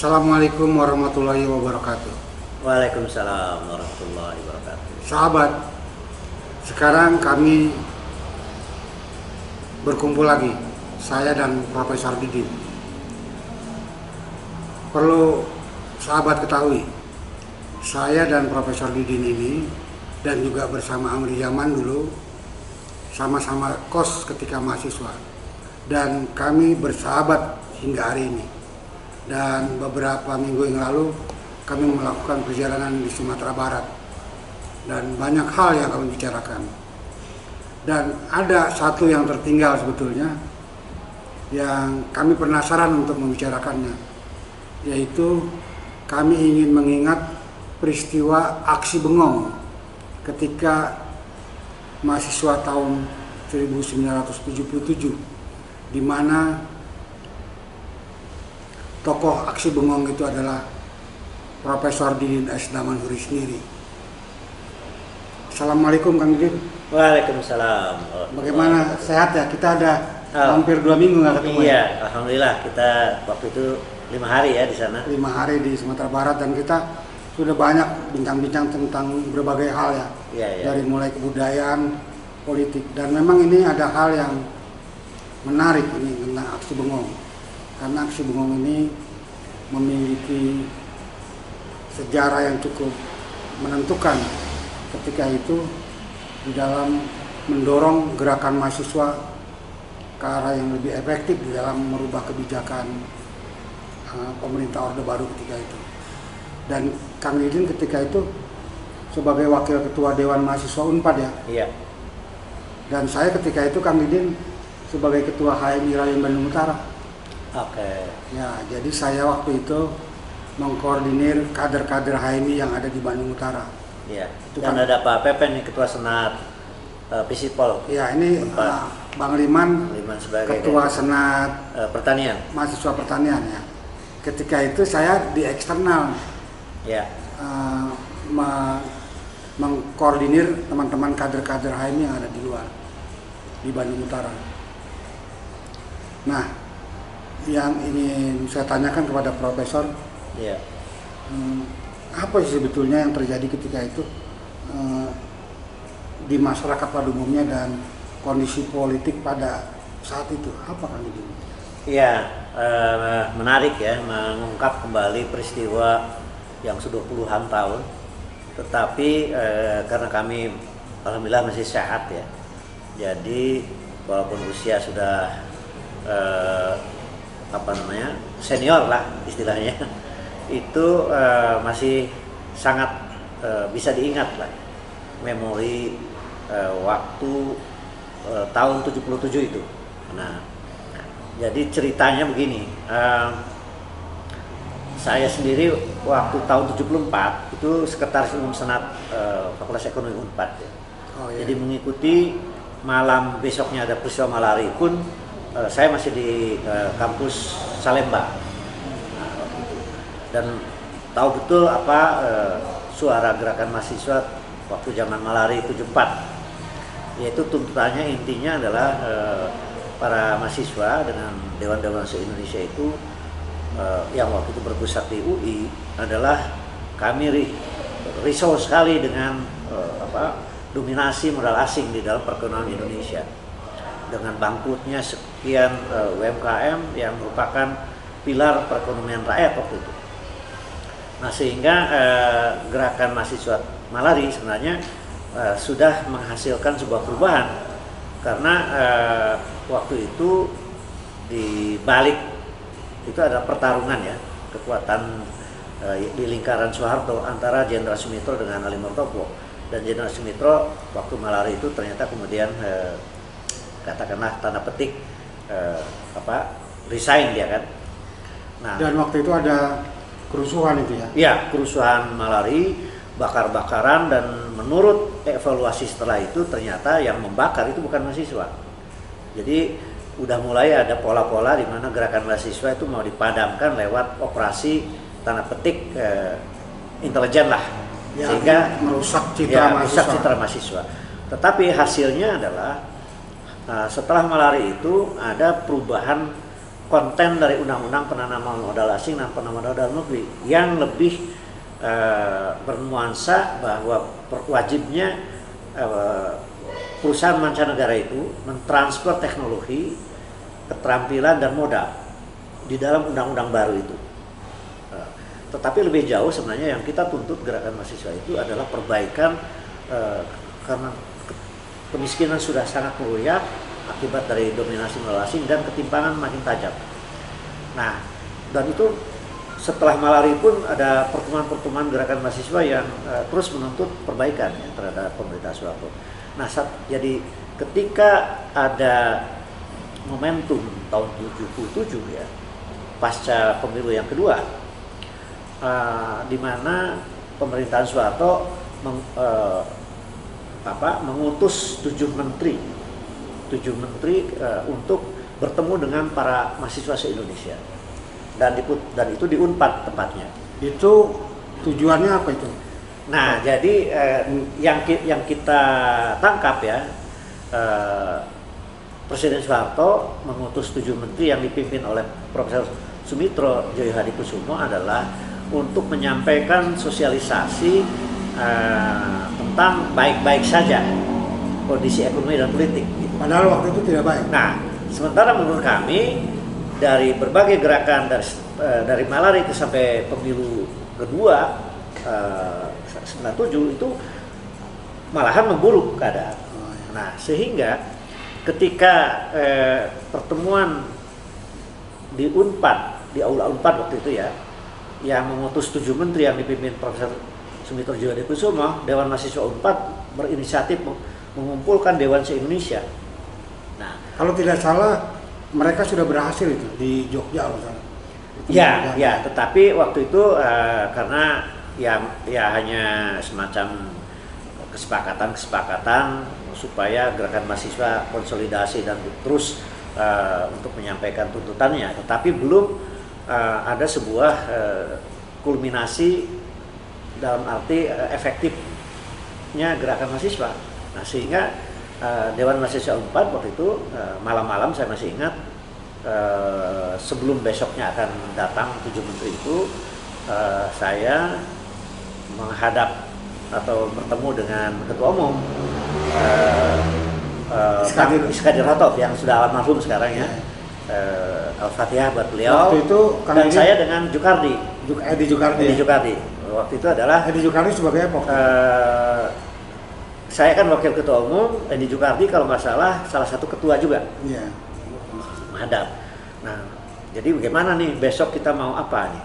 Assalamualaikum warahmatullahi wabarakatuh. Waalaikumsalam warahmatullahi wabarakatuh. Sahabat, sekarang kami berkumpul lagi, saya dan Profesor Didin. Perlu sahabat ketahui, saya dan Profesor Didin ini dan juga bersama Amri Yaman dulu sama-sama kos ketika mahasiswa, dan kami bersahabat hingga hari ini. Dan beberapa minggu yang lalu kami melakukan perjalanan di Sumatera Barat dan banyak hal yang kami bicarakan. Dan ada satu yang tertinggal sebetulnya yang kami penasaran untuk membicarakannya, yaitu kami ingin mengingat peristiwa aksi Bengong ketika mahasiswa tahun 1977, di mana tokoh aksi Bengong itu adalah Profesor Didin S. Damanhuri sendiri. Assalamualaikum Kang Didin. Waalaikumsalam. Bagaimana, sehat ya? Kita ada hampir 2 minggu nggak ketemu. Iya, alhamdulillah kita waktu itu 5 hari ya di sana. 5 hari di Sumatera Barat, dan kita sudah banyak bincang-bincang tentang berbagai hal ya. Iya. Dari mulai kebudayaan, politik, dan memang ini ada hal yang menarik ini tentang aksi Bengong. Karena aksi Bengong ini memiliki sejarah yang cukup menentukan ketika itu di dalam mendorong gerakan mahasiswa ke arah yang lebih efektif di dalam merubah kebijakan pemerintah Orde Baru ketika itu. Dan Kang Didin ketika itu sebagai wakil ketua Dewan Mahasiswa Unpad ya. Iya. Dan saya ketika itu Kang Didin sebagai ketua HMI Rayon Bandung Utara. Oke. Ya, jadi saya waktu itu mengkoordinir kader-kader HMI yang ada di Bandung Utara. Iya. Itu Dan kan ada Pak Pepen nih, ketua Senat Visipol. Ya, ini Bang Liman sebagai ketua Senat Pertanian. Mahasiswa Pertanian ya. Ketika itu saya di eksternal Ya. mengkoordinir teman-teman kader-kader HMI yang ada di luar di Bandung Utara. Nah, yang ingin saya tanyakan kepada Profesor, Iya. apa sih sebetulnya yang terjadi ketika itu di masyarakat pada umumnya dan kondisi politik pada saat itu, apa kan itu? Iya, menarik ya mengungkap kembali peristiwa yang sudah puluhan tahun. Tetapi karena kami alhamdulillah masih sehat ya, jadi walaupun usia sudah senior lah istilahnya, itu masih sangat bisa diingat lah memori waktu tahun 77 itu. Nah, jadi ceritanya begini, saya sendiri waktu tahun 74 itu sekretaris umum Senat Fakultas Ekonomi Unpad ya. Oh, iya. Jadi mengikuti malam besoknya ada peristiwa malari pun saya masih di kampus Salemba. Nah, dan tahu betul apa suara gerakan mahasiswa waktu zaman malari 74, yaitu tuntutannya intinya adalah para mahasiswa dengan Dewan-Dewan se-Indonesia itu yang waktu itu berpusat di UI adalah kami risau sekali dengan dominasi modal asing di dalam perekonomian Indonesia, dengan bangkrutnya sekian UMKM yang merupakan pilar perekonomian rakyat waktu itu. Nah, sehingga gerakan mahasiswa malari sebenarnya sudah menghasilkan sebuah perubahan, karena waktu itu di balik itu ada pertarungan ya, kekuatan di lingkaran Soeharto antara Jenderal Sumitro dengan Ali Muhtoppo. Dan Jenderal Sumitro waktu malari itu ternyata kemudian katakanlah tanda petik resign dia kan. Nah, Dan waktu itu ada kerusuhan itu ya? Iya, kerusuhan malari, bakar-bakaran, dan menurut evaluasi setelah itu ternyata yang membakar itu bukan mahasiswa. Jadi udah mulai ada pola-pola di mana gerakan mahasiswa itu mau dipadamkan lewat operasi tanda petik intelijen lah, Ya, sehingga merusak citra mahasiswa. Tetapi hasilnya adalah setelah malari itu ada perubahan konten dari undang-undang penanaman modal asing dan penanaman modal negeri yang lebih bernuansa bahwa wajibnya perusahaan mancanegara itu mentransfer teknologi, keterampilan dan modal di dalam undang-undang baru itu. Tetapi lebih jauh sebenarnya yang kita tuntut gerakan mahasiswa itu adalah perbaikan karena kemiskinan sudah sangat meroyak akibat dari dominasi modal asing dan ketimpangan makin tajam. Nah, dan itu setelah Malari pun ada pertemuan-pertemuan gerakan mahasiswa yang terus menuntut perbaikan ya, terhadap pemerintah Soeharto. Nah, jadi ketika ada momentum tahun 77 ya, pasca pemilu yang kedua, di mana pemerintahan Soeharto mengutus 7 menteri untuk bertemu dengan para mahasiswa se-Indonesia. Dan itu di Unpad tempatnya. Itu tujuannya apa itu? Nah, jadi yang kita tangkap ya, Presiden Soeharto mengutus 7 menteri yang dipimpin oleh Profesor Sumitro Joyo Hadikusumo adalah untuk menyampaikan sosialisasi tentang baik-baik saja kondisi ekonomi dan politik. Gitu. Padahal waktu itu tidak baik. Nah, sementara menurut kami dari berbagai gerakan dari Malari itu sampai pemilu kedua 97 itu malahan memburuk keadaan. Nah, sehingga ketika pertemuan di Unpad, di aula Unpad waktu itu ya, yang mengutus 7 menteri yang dipimpin Profesor Sumitro Joyo Hadikusumo, Dewan Mahasiswa Unpad berinisiatif mengumpulkan Dewan se-Indonesia. Nah, kalau tidak salah mereka sudah berhasil itu di Jogja misalnya. Ya, tetapi waktu itu karena ya hanya semacam kesepakatan supaya gerakan mahasiswa konsolidasi dan terus untuk menyampaikan tuntutannya, tetapi belum ada sebuah kulminasi dalam arti efektifnya gerakan mahasiswa. Nah, sehingga Dewan Mahasiswa Unpad waktu itu malam-malam saya masih ingat, sebelum besoknya akan datang 7 menteri itu, saya menghadap atau bertemu dengan Ketua Umum Iskadir Hatov yang sudah almarhum sekarang ya. Al-Fatihah buat beliau. Waktu itu dan saya dengan Jukardi. Edi Jukardi. Waktu itu adalah Edi Jukardi sebagai apa? Saya kan wakil ketua umum, Edi Jukardi kalau nggak salah satu ketua juga. Iya. Menghadap. Nah, jadi bagaimana nih besok kita mau apa nih?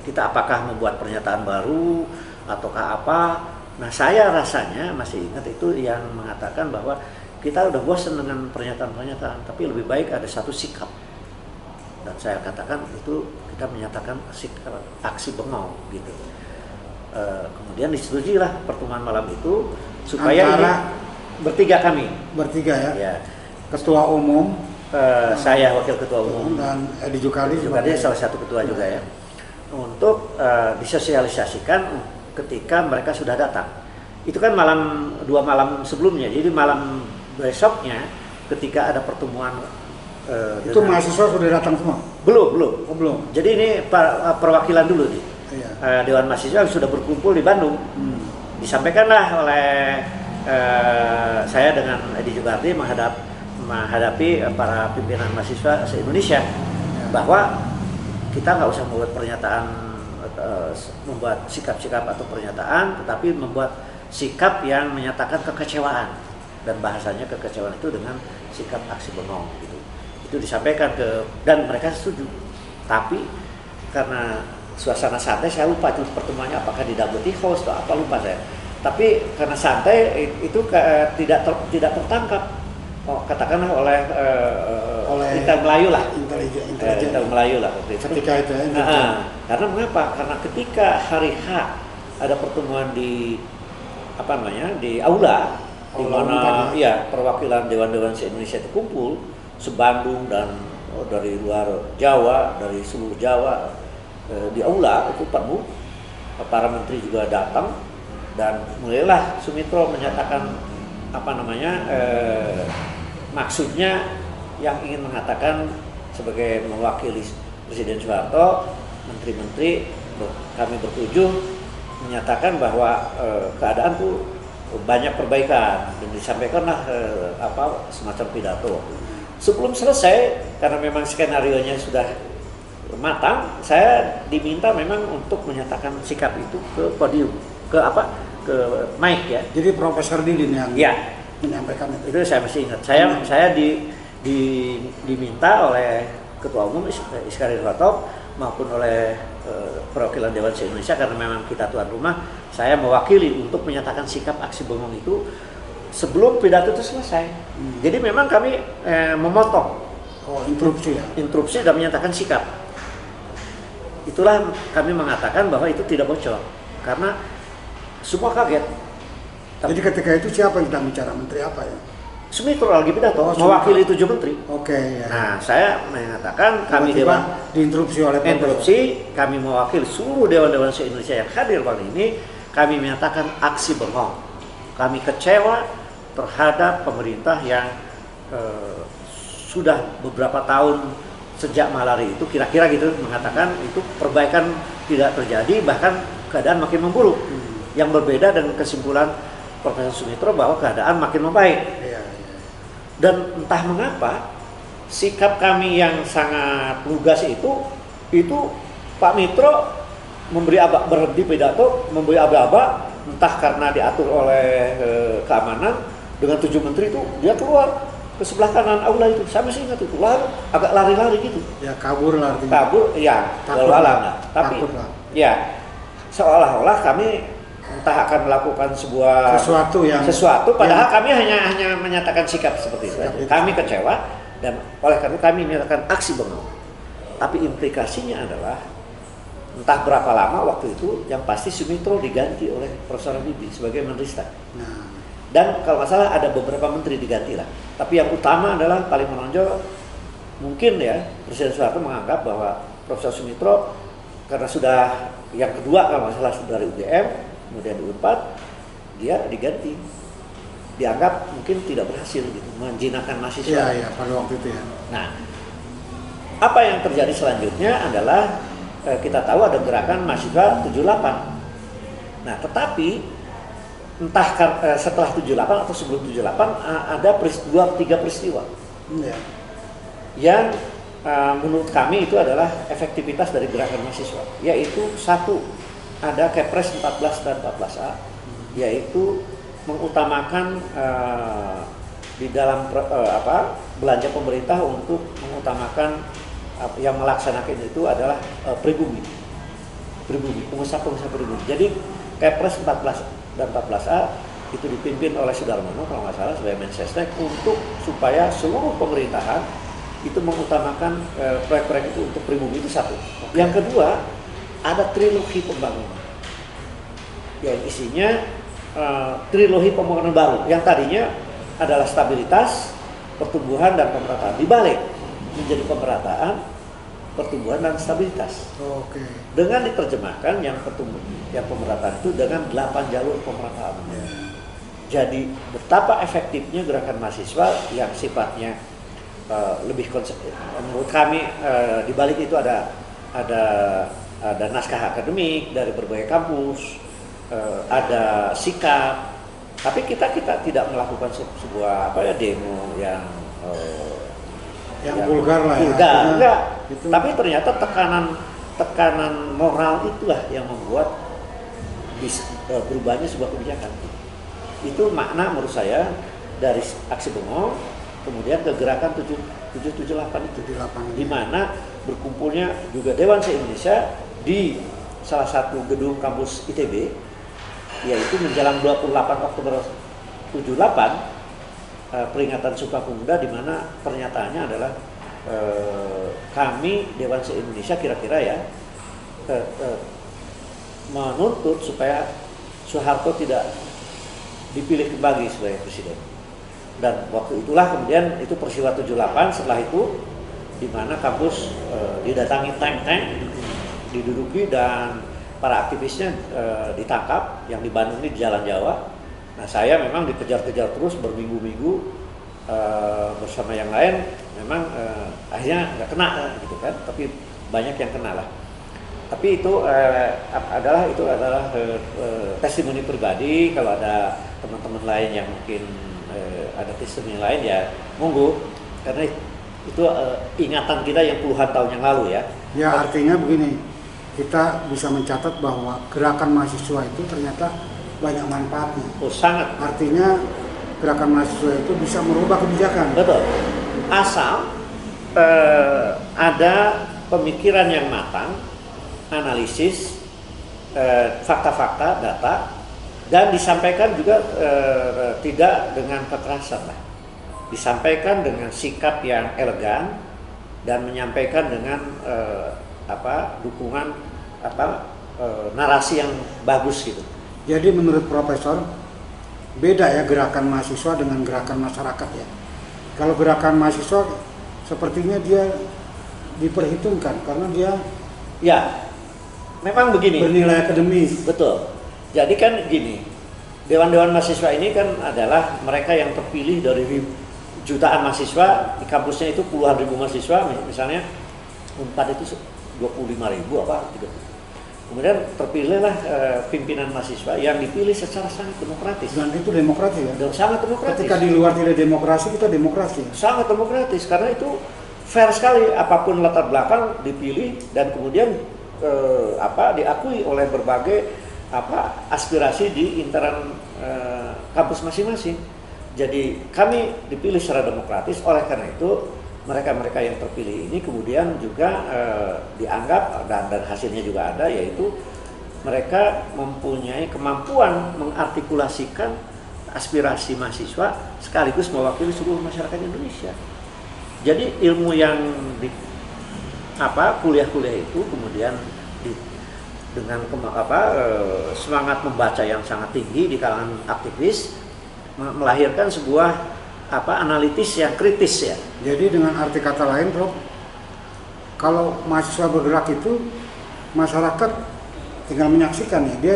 Kita apakah membuat pernyataan baru ataukah apa? Nah, saya rasanya masih ingat itu yang mengatakan bahwa kita udah bosan dengan pernyataan-pernyataan, tapi lebih baik ada satu sikap. Dan saya katakan itu kita menyatakan aksi bengong gitu. Kemudian disetujuilah pertemuan malam itu supaya ini bertiga ya. Ketua Umum, saya wakil ketua umum dan Edi Jukardi salah satu ketua juga ya. Untuk disosialisasikan ketika mereka sudah datang. Itu kan dua malam sebelumnya. Jadi malam besoknya ketika ada pertemuan itu mahasiswa sudah datang semua? Belum. Jadi ini perwakilan dulu nih. Iya. Dewan Mahasiswa sudah berkumpul di Bandung. Disampaikanlah oleh saya dengan Edi Jukardi menghadapi para pimpinan mahasiswa se-Indonesia bahwa kita nggak usah membuat pernyataan, membuat sikap-sikap atau pernyataan, tetapi membuat sikap yang menyatakan kekecewaan, dan bahasanya kekecewaan itu dengan sikap aksi bengong gitu. Itu disampaikan dan mereka setuju. Tapi karena suasana santai, saya lupa itu pertemuannya apakah di Double Tea House atau apa, lupa saya. Tapi karena santai itu tidak tertangkap. Katakanlah oleh Intel Melayu lah. Intel Melayu lah waktu itu. Ketika itu karena mengapa? Karena ketika hari H ada pertemuan di aula di mana perwakilan dewan-dewan se-Indonesia itu kumpul, se-Bandung dan dari luar Jawa, dari seluruh Jawa di aula itu penuh, para menteri juga datang, dan mulailah Sumitro menyatakan maksudnya yang ingin mengatakan sebagai mewakili Presiden Soeharto, menteri-menteri kami bertujuh menyatakan bahwa keadaan tuh banyak perbaikan dan disampaikanlah semacam pidato. Sebelum selesai, karena memang skenario-nya sudah matang, saya diminta memang untuk menyatakan sikap itu ke podium, ke mic ya. Jadi Profesor Didin yang ya menyampaikan itu. Itu saya masih ingat. Saya diminta oleh Ketua Umum Iskandar Hartono maupun oleh perwakilan Dewan se-Indonesia, karena memang kita tuan rumah, saya mewakili untuk menyatakan sikap aksi bengong itu sebelum pidato itu selesai. Jadi memang kami memotong interupsi dan menyatakan sikap. Itulah kami mengatakan bahwa itu tidak bocor karena semua kaget. Jadi ketika itu siapa yang sedang bicara, menteri apa ya? Sumitro lagi pidato, mewakili 7 menteri. Oke. Ya. Nah, saya mengatakan kami Dewan diinterupsi oleh kami mewakili seluruh dewan-dewan se-Indonesia yang hadir kali ini, kami menyatakan aksi bengong. Kami kecewa terhadap pemerintah yang sudah beberapa tahun sejak malari itu kira-kira gitu mengatakan itu perbaikan tidak terjadi, bahkan keadaan makin memburuk. Yang berbeda dengan kesimpulan Profesor Sumitro bahwa keadaan makin membaik. Dan entah mengapa sikap kami yang sangat lugas itu Pak Mitro berhenti pidato, memberi aba-aba, entah karena diatur oleh keamanan dengan 7 menteri itu, dia keluar ke sebelah kanan aula itu. Saya masih ingat itu, lalu agak lari-lari gitu. Ya kabur lah artinya. Kabur, ya, walau tapi ya seolah-olah kami entah akan melakukan sesuatu padahal kami hanya menyatakan sikap seperti itu. Kami kecewa dan oleh karena kami menyatakan aksi bengong. Tapi implikasinya adalah entah berapa lama waktu itu, yang pasti Sumitro diganti oleh Profesor Habibie sebagai Menristek. Dan kalau nggak salah ada beberapa menteri diganti lah. Tapi yang utama adalah paling menonjol mungkin ya Presiden Soeharto menganggap bahwa Profesor Sumitro karena sudah yang kedua kalau nggak salah dari UGM, kemudian di Unpad, dia diganti, dianggap mungkin tidak berhasil gitu menjinakkan mahasiswa. Iya pada waktu itu ya. Nah, apa yang terjadi selanjutnya adalah kita tahu ada gerakan mahasiswa 78. Nah, tetapi entah setelah 78 atau sebelum 78 ada 3 peristiwa yang menurut kami itu adalah efektivitas dari gerakan mahasiswa, yaitu satu, ada Kepres 14 dan 14A, yaitu mengutamakan di dalam belanja pemerintah untuk mengutamakan yang melaksanakan itu adalah pribumi, pengusaha-pengusaha pribumi. Jadi Kepres 14 dan 14A itu dipimpin oleh Sudarmono kalau nggak salah sebagai Mensesnek untuk supaya seluruh pemerintahan itu mengutamakan proyek-proyek itu untuk pribumi, itu satu. Yang kedua, ada trilogi pembangunan yang isinya trilogi pembangunan baru yang tadinya adalah stabilitas, pertumbuhan, dan pemerataan, dibalik menjadi pemerataan, pertumbuhan, dan stabilitas. Dengan diterjemahkan yang pemerataan itu dengan 8 jalur pemerataan. Jadi betapa efektifnya gerakan mahasiswa yang sifatnya lebih menurut kami dibalik itu ada naskah akademik dari berbagai kampus, ada sikap, tapi kita tidak melakukan sebuah demo yang vulgar lah ya. Enggak. Gitu. Tapi ternyata tekanan moral itulah yang membuat berubahnya sebuah kebijakan. Itu makna menurut saya dari aksi bengong kemudian ke gerakan 778 itu, di mana berkumpulnya juga Dewan se-Indonesia di salah satu gedung kampus ITB, yaitu menjelang 28 Oktober 78 peringatan Sumpah Pemuda, di mana pernyataannya adalah kami Dewan se-Indonesia kira-kira ya menuntut supaya Soeharto tidak dipilih kembali sebagai presiden. Dan waktu itulah kemudian itu peristiwa 78, setelah itu di mana kampus didatangi tank-tank, diduduki, dan para aktivisnya ditangkap, yang di Bandung ini di Jalan Jawa. Nah, saya memang dikejar-kejar terus berminggu-minggu bersama yang lain memang akhirnya nggak kena gitu kan, tapi banyak yang kena lah. Tapi itu adalah testimoni pribadi. Kalau ada teman-teman lain yang mungkin ada testimoni lain ya monggo, karena itu ingatan kita yang puluhan tahun yang lalu ya. Ya artinya begini, kita bisa mencatat bahwa gerakan mahasiswa itu ternyata banyak manfaatnya. Oh sangat. Artinya gerakan mahasiswa itu bisa merubah kebijakan. Betul. Asal ada pemikiran yang matang, analisis, fakta-fakta, data, dan disampaikan juga tidak dengan kekerasan lah. Disampaikan dengan sikap yang elegan dan menyampaikan dengan dukungan narasi yang bagus gitu. Jadi menurut Profesor, beda ya gerakan mahasiswa dengan gerakan masyarakat ya. Kalau gerakan mahasiswa sepertinya dia diperhitungkan karena dia ya memang begini. Bernilai akademis. Betul. Jadi kan gini, dewan-dewan mahasiswa ini kan adalah mereka yang terpilih dari jutaan mahasiswa di kampusnya itu puluhan ribu mahasiswa, misalnya Unpad itu 25.000 apa 30. Kemudian terpilihlah pimpinan mahasiswa yang dipilih secara sangat demokratis. Dan itu demokratis ya? Dan sangat demokratis. Ketika di luar tidak demokrasi, kita demokrasi. Sangat demokratis, karena itu fair sekali, apapun latar belakang dipilih dan kemudian diakui oleh berbagai aspirasi di internal kampus masing-masing. Jadi kami dipilih secara demokratis, oleh karena itu mereka-mereka yang terpilih ini kemudian juga dianggap dan hasilnya juga ada, yaitu mereka mempunyai kemampuan mengartikulasikan aspirasi mahasiswa sekaligus mewakili seluruh masyarakat Indonesia. Jadi ilmu yang di kuliah-kuliah itu kemudian dengan semangat membaca yang sangat tinggi di kalangan aktivis melahirkan sebuah analitis yang kritis ya. Jadi dengan arti kata lain, Prof, kalau mahasiswa bergerak itu masyarakat tinggal menyaksikan ya.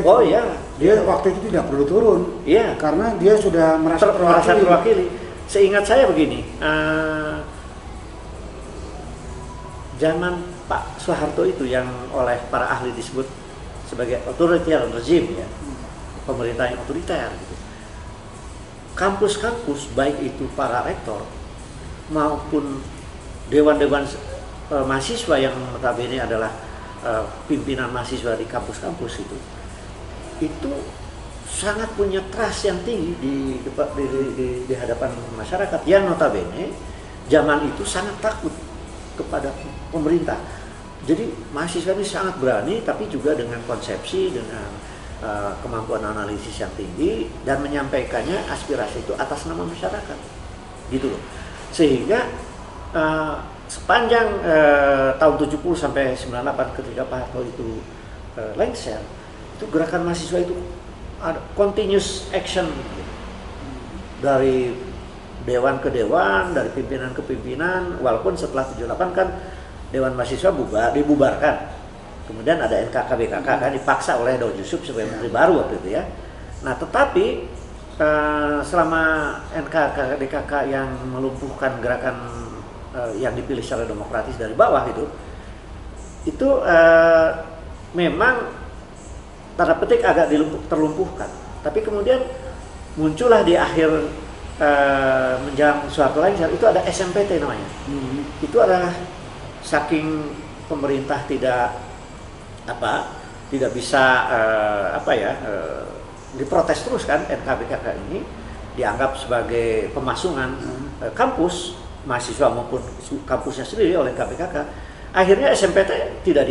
Dia waktu itu tidak perlu turun. Iya. Karena dia sudah merasa terwakili. Seingat saya begini, zaman Pak Soeharto itu yang oleh para ahli disebut sebagai authoritarian regime ya, pemerintah yang otoriter gitu. Kampus-kampus baik itu para rektor maupun dewan-dewan mahasiswa yang notabene adalah pimpinan mahasiswa di kampus-kampus itu sangat punya trust yang tinggi di hadapan masyarakat yang notabene zaman itu sangat takut kepada pemerintah. Jadi mahasiswa ini sangat berani, tapi juga dengan konsepsi, dengan kemampuan analisis yang tinggi dan menyampaikannya aspirasi itu atas nama masyarakat, gitu loh. Sehingga sepanjang tahun 70 sampai 98 ketika Pak Harto itu lengser, itu gerakan mahasiswa itu ada continuous action gitu. Dari dewan ke dewan, dari pimpinan ke pimpinan, walaupun setelah 78 kan dewan mahasiswa dibubarkan. Kemudian ada NKK BKK kan dipaksa oleh Daud Yusuf sebagai menteri baru waktu itu ya. Nah tetapi selama NKK BKK yang melumpuhkan gerakan yang dipilih secara demokratis dari bawah itu memang tanda petik agak terlumpuhkan. Tapi kemudian muncullah di akhir menjelang Soeharto lengser itu ada SMPT namanya. Itu adalah saking pemerintah tidak bisa diprotes terus kan, NKBKK ini dianggap sebagai pemasungan kampus mahasiswa maupun kampusnya sendiri oleh NKBKK. Akhirnya SMPT tidak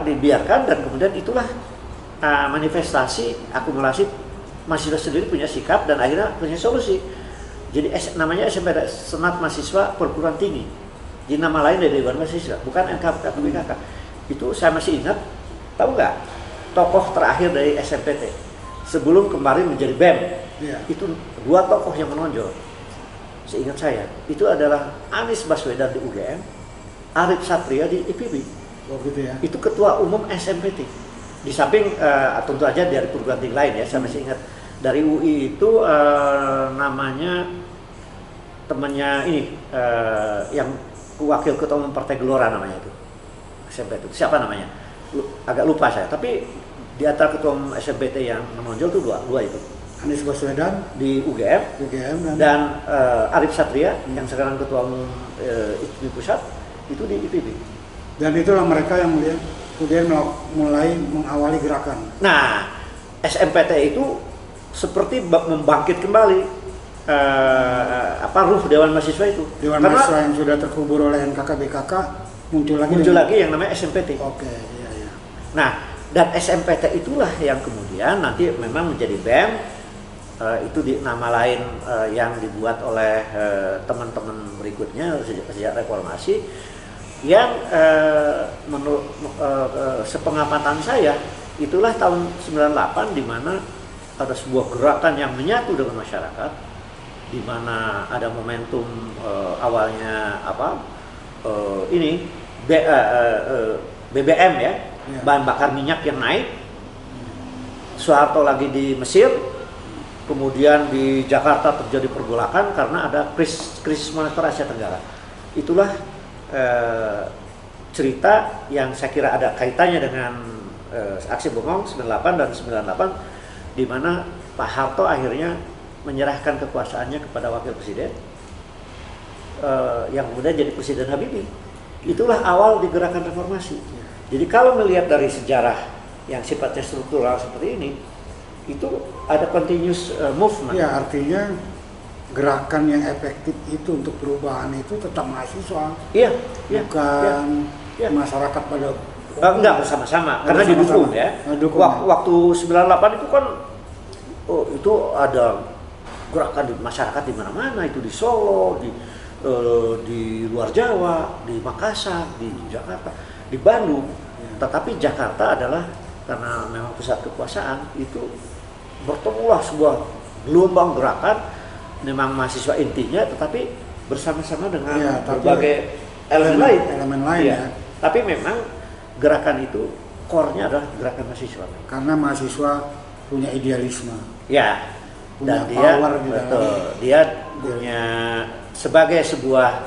dibiarkan dan kemudian itulah manifestasi akumulasi mahasiswa sendiri punya sikap dan akhirnya punya solusi. Jadi namanya SMPT, Senat Mahasiswa Perguruan Tinggi. Jadi nama lain dari Dewan Mahasiswa, bukan NKBKK. Itu saya masih ingat, tahu nggak, tokoh terakhir dari SMPT sebelum kemarin menjadi BEM, itu dua tokoh yang menonjol. Seingat saya, itu adalah Anies Baswedan di UGM, Arif Satria di IPB. Oh gitu ya. Itu ketua umum SMPT. Di samping tentu aja dari perguruan tinggi lain ya, saya masih ingat dari UI itu namanya temannya ini yang wakil ketua umum Partai Gelora namanya itu SMPT itu siapa namanya? Agak lupa saya. Tapi di antara ketua umum SMPT yang menonjol itu dua itu. Anies Baswedan di UGM dan Arif Satria yang sekarang ketua umum IPB Pusat itu di IPB. Dan itulah mereka yang kemudian mulai mengawali gerakan. Nah, SMPT itu seperti membangkit kembali ruh Dewan Mahasiswa itu. Dewan Mahasiswa yang sudah terkubur oleh NKK-BKK muncul lagi yang namanya SMPT. Oke, iya. Nah, dan SMPT itulah yang kemudian nanti memang menjadi BEM. Itu nama lain yang dibuat oleh teman-teman berikutnya sejak reformasi yang sepengamatan saya itulah tahun 98 di mana ada sebuah gerakan yang menyatu dengan masyarakat, di mana ada momentum awalnya BBM ya, bahan bakar minyak yang naik. Soeharto lagi di Mesir, kemudian di Jakarta terjadi pergolakan karena ada krisis moneter Asia Tenggara. Itulah cerita yang saya kira ada kaitannya dengan aksi Bengong 98 dan 98, di mana Pak Harto akhirnya menyerahkan kekuasaannya kepada wakil presiden yang kemudian jadi Presiden Habibie. Itulah awal di gerakan reformasi. Jadi kalau melihat dari sejarah yang sifatnya struktural seperti ini, itu ada continuous movement. Ya, artinya gerakan yang efektif itu untuk perubahan itu tetap mahasiswa. Iya, bukan masyarakat pada enggak bersama-sama karena didukung ya. Waktu 98 itu kan itu ada gerakan di masyarakat di mana-mana, itu di Solo, di luar Jawa, di Makassar, di Jakarta, di Bandung. Tetapi Jakarta adalah karena memang pusat kekuasaan, itu bertemulah sebuah gelombang gerakan memang mahasiswa intinya, tetapi bersama-sama dengan berbagai elemen lain ya. Tapi memang gerakan itu core-nya adalah gerakan mahasiswa. Karena mahasiswa punya idealisme. Ya. Punya dan power dia punya sebagai sebuah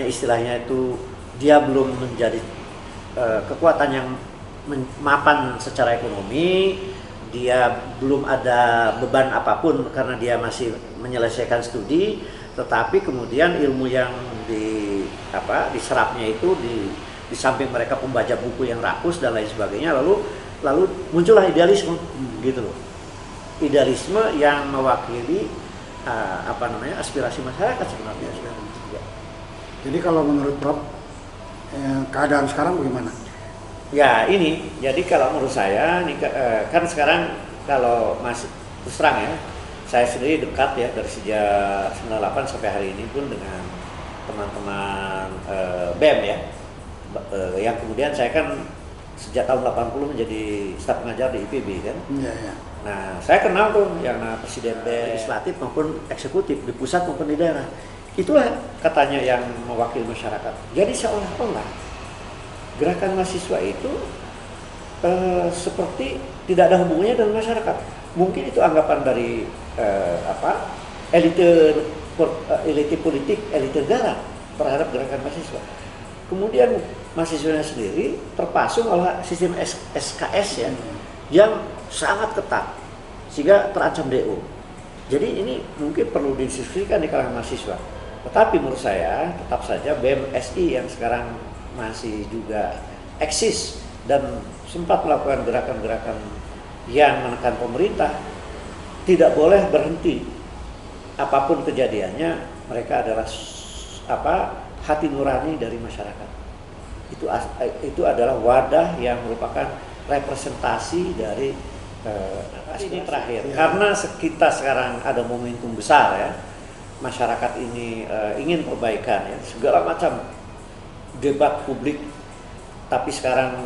istilahnya itu, dia belum menjadi kekuatan yang mapan secara ekonomi, dia belum ada beban apapun karena dia masih menyelesaikan studi, tetapi kemudian ilmu yang diserapnya itu di samping mereka pembaca buku yang rakus dan lain sebagainya, lalu muncullah idealisme gitu loh. Idealisme yang mewakili aspirasi masyarakat sebenarnya. Jadi kalau menurut Prof, keadaan sekarang bagaimana? Ya ini, jadi kalau menurut saya kan sekarang kalau masih terus terang ya, saya sendiri dekat ya dari sejak 98 sampai hari ini pun dengan teman-teman BEM ya, yang kemudian saya kan sejak tahun 80 menjadi staf pengajar di IPB kan. Iya. Nah saya kenal tuh yang presiden BEM legislatif maupun eksekutif di pusat maupun di daerah. Itulah katanya yang mewakili masyarakat. Jadi seolah-olah gerakan mahasiswa itu seperti tidak ada hubungannya dengan masyarakat. Mungkin itu anggapan dari elite politik, elite negara terhadap gerakan mahasiswa. Kemudian mahasiswanya sendiri terpasung oleh sistem SKS ya, yang sangat ketat sehingga terancam DO. Jadi ini mungkin perlu didiskusikan di kalangan mahasiswa. Tetapi menurut saya tetap saja BEM SI yang sekarang masih juga eksis dan sempat melakukan gerakan-gerakan yang menekan pemerintah tidak boleh berhenti. Apapun kejadiannya, mereka adalah hati nurani dari masyarakat. Itu adalah wadah yang merupakan representasi dari ini terakhir. Karena kita sekarang ada momentum besar ya, masyarakat ini ingin perbaikan ya, segala macam debat publik, tapi sekarang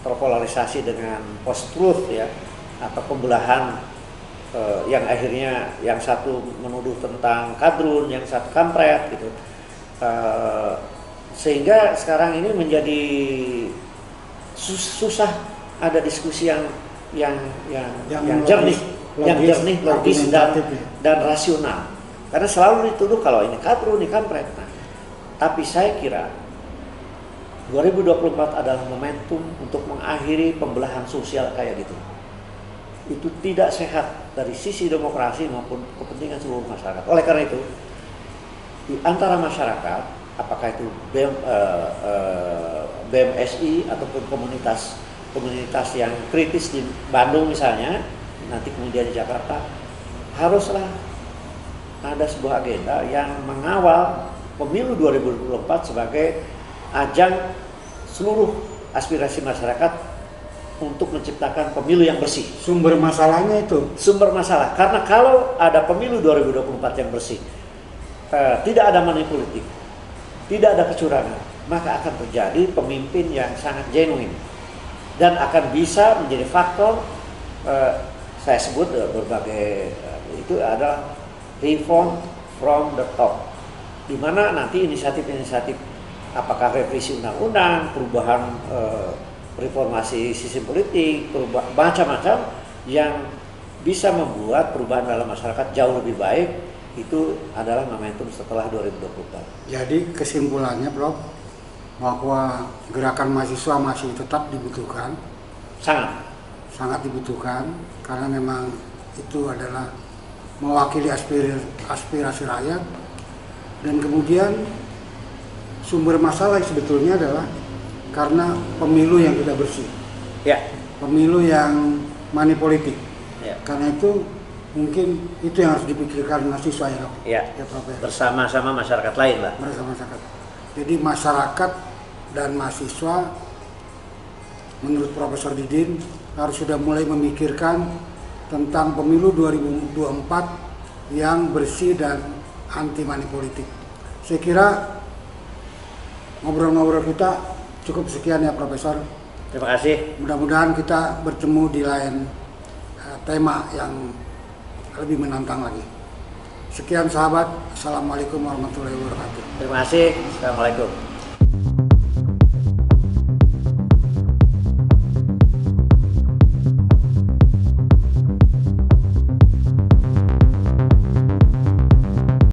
terpolarisasi dengan post-truth ya, atau pembelahan yang akhirnya yang satu menuduh tentang kadrun, yang satu kampret gitu, sehingga sekarang ini menjadi susah ada diskusi yang jernih, logis dan rasional. Karena selalu dituduh kalau ini kadrun, ini kampret. Nah, tapi saya kira 2024 adalah momentum untuk mengakhiri pembelahan sosial kayak gitu. Itu tidak sehat dari sisi demokrasi maupun kepentingan seluruh masyarakat. Oleh karena itu, di antara masyarakat, apakah itu BMSI ataupun komunitas yang kritis di Bandung misalnya, nanti kemudian di Jakarta, haruslah ada sebuah agenda yang mengawal pemilu 2024 sebagai ajang seluruh aspirasi masyarakat untuk menciptakan pemilu yang bersih. Sumber masalahnya itu? Sumber masalah, karena kalau ada pemilu 2024 yang bersih, tidak ada money politik, tidak ada kecurangan, maka akan terjadi pemimpin yang sangat genuine dan akan bisa menjadi faktor, saya sebut berbagai, itu adalah reform from the top, di mana nanti inisiatif-inisiatif apakah revisi undang-undang, perubahan reformasi sistem politik, macam-macam yang bisa membuat perubahan dalam masyarakat jauh lebih baik, itu adalah momentum setelah 2024. Jadi kesimpulannya, Prof, bahwa gerakan mahasiswa masih tetap dibutuhkan, sangat dibutuhkan, karena memang itu adalah mewakili aspirasi rakyat. Dan kemudian sumber masalah sebetulnya adalah karena pemilu yang tidak bersih, pemilu yang money politik. Karena itu mungkin itu yang harus dipikirkan mahasiswa ya Prof. Bersama-sama masyarakat lain lah. Bersama masyarakat. Jadi masyarakat dan mahasiswa menurut Profesor Didin harus sudah mulai memikirkan tentang pemilu 2024 yang bersih dan anti money politik. Saya kira ngobrol-ngobrol kita cukup sekian ya Profesor. Terima kasih. Mudah-mudahan kita bertemu di lain tema yang lebih menantang lagi. Sekian sahabat, Assalamualaikum warahmatullahi wabarakatuh. Terima kasih. Assalamualaikum.